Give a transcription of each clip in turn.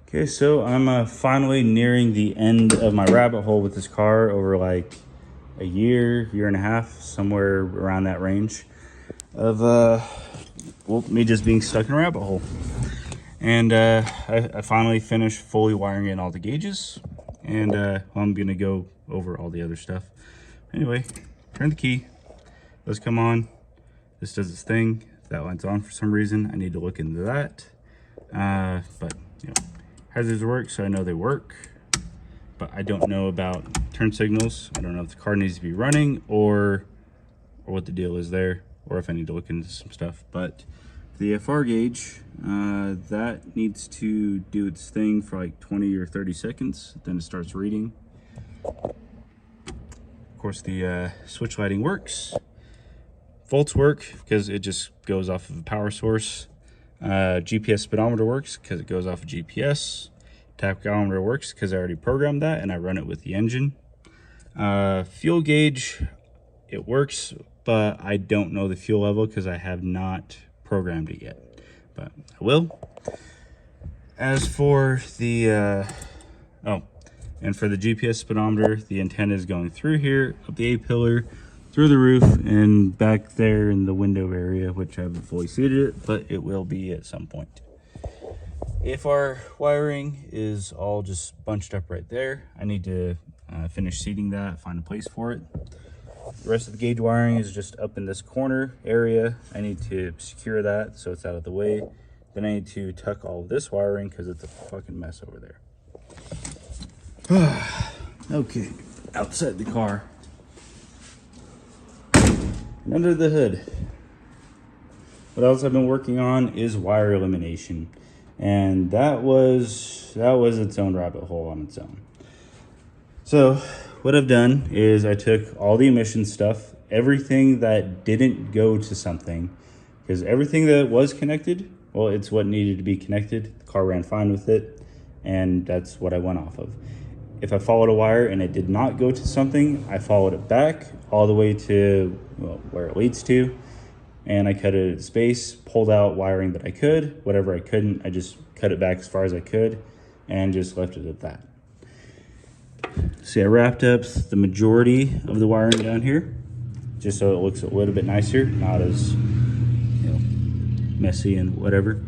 Okay, so I'm finally nearing the end of my rabbit hole with this car over like a year and a half, somewhere around that range of me just being stuck in a rabbit hole. And I finally finished fully wiring in all the gauges, and I'm gonna go over all the other stuff. Anyway, turn the key, let's come on. This does its thing. If that light's on for some reason, I need to look into that. But you know, hazards work, so I know they work, but I don't know about turn signals. I don't know if the car needs to be running or what the deal is there, or if I need to look into some stuff. But the FR gauge, that needs to do its thing for like 20 or 30 seconds, then it starts reading. Of course, the switch lighting works. Volts work because it just goes off of a power source. GPS speedometer works because it goes off of GPS. Tachometer works because I already programmed that and I run it with the engine. Fuel gauge, it works, but I don't know the fuel level because I have not programmed it yet, but I will. As for the and for the GPS speedometer, the antenna is going through here, up the A-pillar, through the roof, and back there in the window area, which I haven't fully seated it, but it will be at some point. If our wiring is all just bunched up right there, I need to finish seating that, find a place for it. The rest of the gauge wiring is just up in this corner area. I need to secure that so it's out of the way. Then I need to tuck all of this wiring because it's a fucking mess over there. Okay, outside the car. And under the hood. What else I've been working on is wire elimination. And that was its own rabbit hole on its own. So what I've done is I took all the emission stuff, everything that didn't go to something, because everything that was connected, well, it's what needed to be connected. The car ran fine with it, and that's what I went off of. If I followed a wire and it did not go to something, I followed it back all the way to, well, where it leads to, and I cut it at space, pulled out wiring that I could. Whatever I couldn't, I just cut it back as far as I could and just left it at that. See, I wrapped up the majority of the wiring down here, just so it looks a little bit nicer, not as, you know, messy and whatever.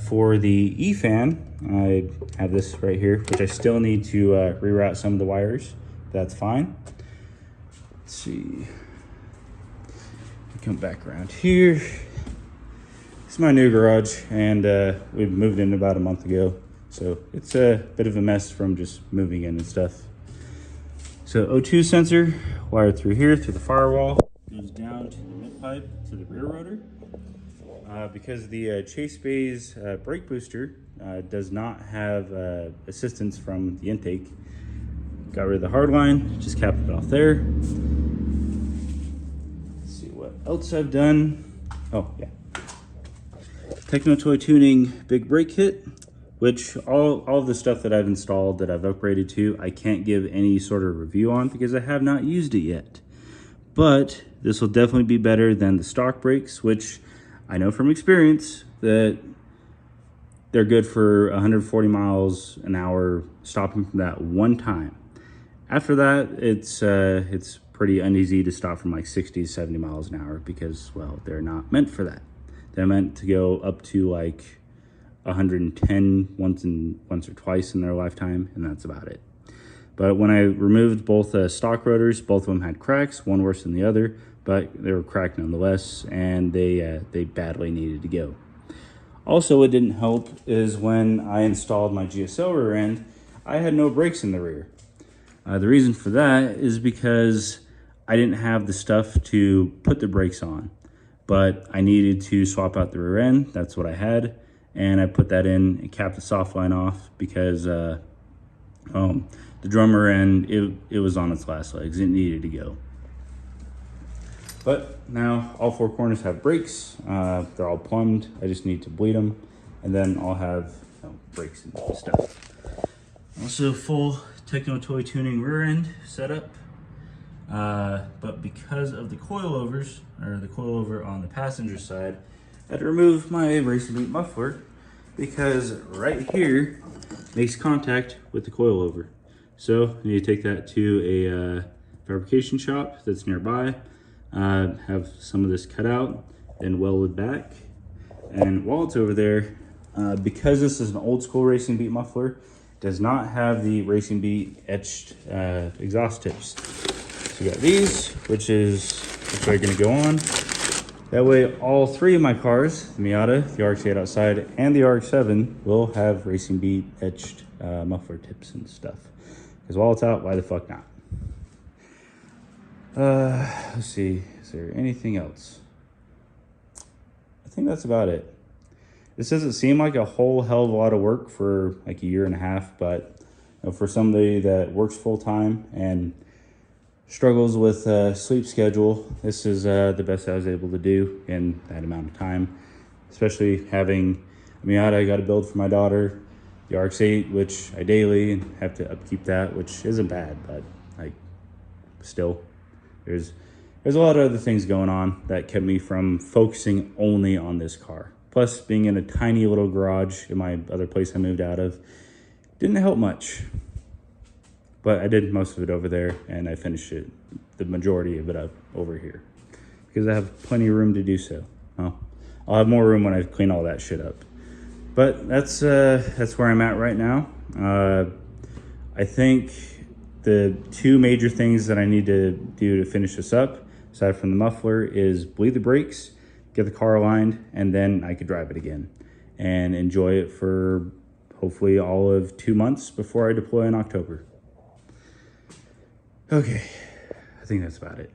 For the E-fan, I have this right here, which I still need to reroute some of the wires. That's fine. Let's see. Come back around here. It's my new garage, and we moved in about a month ago, so it's a bit of a mess from just moving in and stuff. So O2 sensor wired through here, through the firewall, goes down to the mid pipe to the rear rotor. Because the Chase Bay's brake booster does not have assistance from the intake, got rid of the hard line, just capped it off there. Let's see what else I've done. Oh yeah, Techno toy tuning big brake kit, which all of the stuff that I've installed, that I've upgraded to, I can't give any sort of review on because I have not used it yet. But this will definitely be better than the stock brakes, which I know from experience that they're good for 140 miles an hour, stopping from that one time. After that, it's pretty uneasy to stop from like 60 to 70 miles an hour because, well, they're not meant for that. They're meant to go up to like 110 once or twice in their lifetime, and that's about it. But when I removed both stock rotors, both of them had cracks, one worse than the other, but they were cracked nonetheless, and they badly needed to go. Also, what didn't help is when I installed my GSL rear end, I had no brakes in the rear. The reason for that is because I didn't have the stuff to put the brakes on, but I needed to swap out the rear end. That's what I had, and I put that in and capped the soft line off because the drummer end, it was on its last legs. It needed to go. But now all four corners have brakes. They're all plumbed. I just need to bleed them, and then I'll have brakes and stuff. Also, full Techno toy tuning rear end setup. But because of the coilovers, or the coilover on the passenger side, I had to remove my racer boot muffler because right here makes contact with the coilover. So I need to take that to a fabrication shop that's nearby, have some of this cut out, then welded back. And while it's over there, because this is an old school Racing Beat muffler, it does not have the Racing Beat etched exhaust tips. So we got these, which are gonna go on. That way all three of my cars, the Miata, the RX-8 outside, and the RX-7 will have Racing Beat etched muffler tips and stuff. Because while it's out, why the fuck not? Let's see, is there anything else? I think that's about it. This doesn't seem like a whole hell of a lot of work for like a year and a half, but you know, for somebody that works full time and struggles with sleep schedule, this is the best I was able to do in that amount of time. Especially having a Miata I got to build for my daughter, the RX-8, which I daily and have to upkeep that, which isn't bad, but like still, there's a lot of other things going on that kept me from focusing only on this car. Plus, being in a tiny little garage in my other place I moved out of didn't help much. But I did most of it over there, and I finished it, the majority of it up over here, because I have plenty of room to do so. Well, I'll have more room when I clean all that shit up. But that's where I'm at right now. I think the two major things that I need to do to finish this up, aside from the muffler, is bleed the brakes, get the car aligned, and then I could drive it again and enjoy it for hopefully all of 2 months before I deploy in October. Okay, I think that's about it.